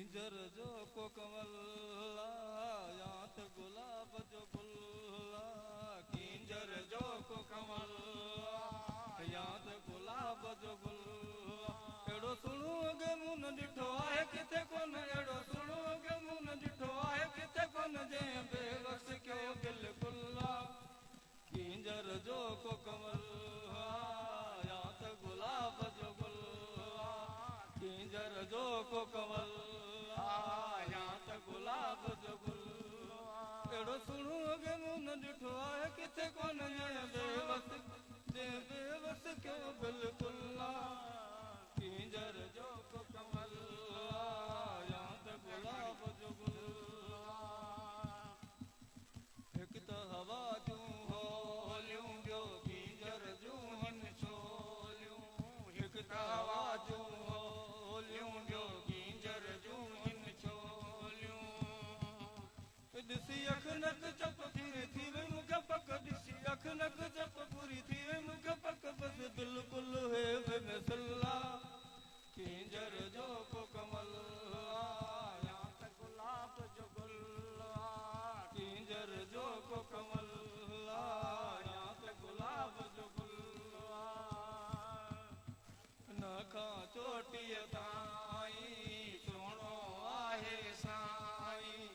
किंजर जो को कमला या त गुलाब जो गुल्ला किंजर जो को कमला या त गुलाब जो गुल्ला एड़ो सुणोगे मुन ॾिठो आहे किथे कोन एड़ो सुणोगे मुन ॾिठो आहे किथे कोन जे बेवस कयो बिल्कुल किंजर जो को कमला या त गुलाब जो गुल्ला किंजर जो को कमला या त गुलाब जो गुल्ला एड़ो सुणोगे मुन ॾिठो आहे किथे कोन जे बेवस कयो बिल्कुल किंजर जो को कमला या त गुलाब जो गुल्ला हिक त हवा जूं होलियूं ॿियो किंजर जूं हिन छोलियूं हिक त हवा जूं होलियूं ॿियो किंजर जूं हिन छोलियूं ॾिसी अख नक चप थी वई मूंखे पक ॾिसी अख नक चप पूरी थी वई मूंखे पक बसि बिल्कुलु हे बेमिसला किंजर जो को कमला या त गुलाब जो गुल्ला किंजर जो को कमला या त गुलाब जो गुल्ला नखां चोटीअ ताईं सुहिणो आहे साईं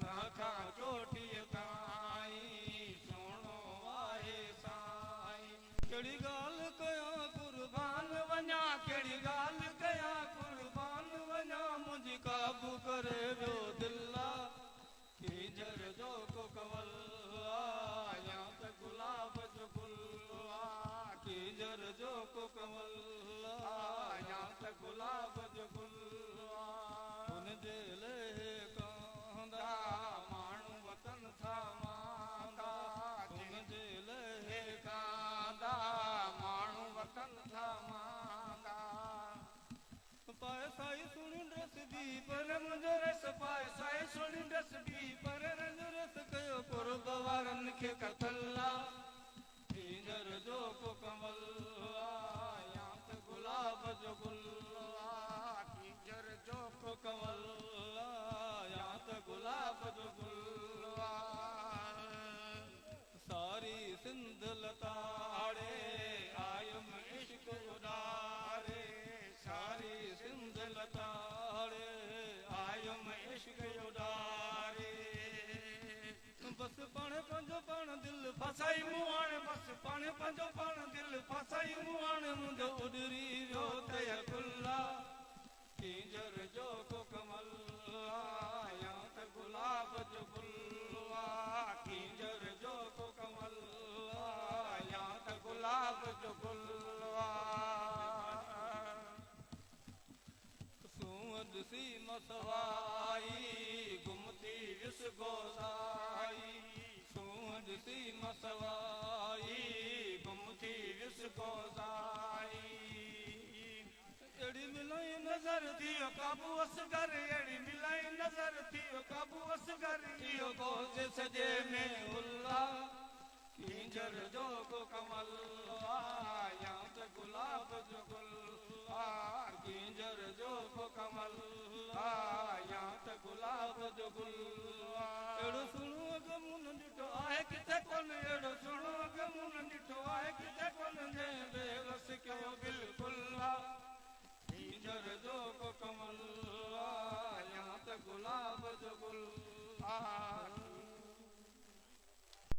नखां चोटीअ ताईं सुहिणो आहे साईं कहिड़ी ॻाल्हि कयां कुर्बान वञा कहिड़ी ॻाल्हि कयां कुर्बान वञा मुंहिंजी काबू करे वियो दिला किंजर जो को कमला या त गुलाब जो गुल्ला किंजर जो को कमला या त गुलाब जो गुल्ला हुनजे ले कांदा माण्हू वतन था मांदा हुनजे ले कांदा माण्हू वतन था मांदा पाए साई सुणी ड्रेस बि पर मुंहिंजो रस पाए साई सुणी ड्रेस बि पर मुंहिंजो रस कयो कुर्ब वारनि खे कतला किंजर जो को कमला या त गुलाब जो गुल्ला किंजर जो को कमला या त गुलाब जो गुल्ला सारी सिंध लताड़े आयुम इश्क उडारे सारी सिंध लताड़े आयुम इश्क उडारे बस पाण पंहिंजो पाण दिलि फसाई मूं हाणे बस पाण पंहिंजो पाण दिलि फसाई मूं हाणे मुंहिंजो उॾरी वियो तय गुल्ला किंजर जो को कमला या त गुलाब जो गुल्ला किंजर जो को कमला या त गुलाब जो गुल्ला सूंहं ॾिसी मसवाई गुम थी विस गोसाई सूंहं ॾिसी मसवाई गुम थी विस गोसाई अहिड़ी मिलाई नज़र थियो काबू असगर अहिड़ी मिलाई नज़र थियो काबू असगर इहो कोस सॼे में उल्ला किंजर जो को कमला या त गुलाब जो गुल्ला किंजर जो को कमला या त गुलाब जो गुल्ला अहिड़ो सुहिणो गमुन ॾिठो आहे किथे कोन अहिड़ो सुहिणो गमुन ॾिठो आहे किथे कोन जे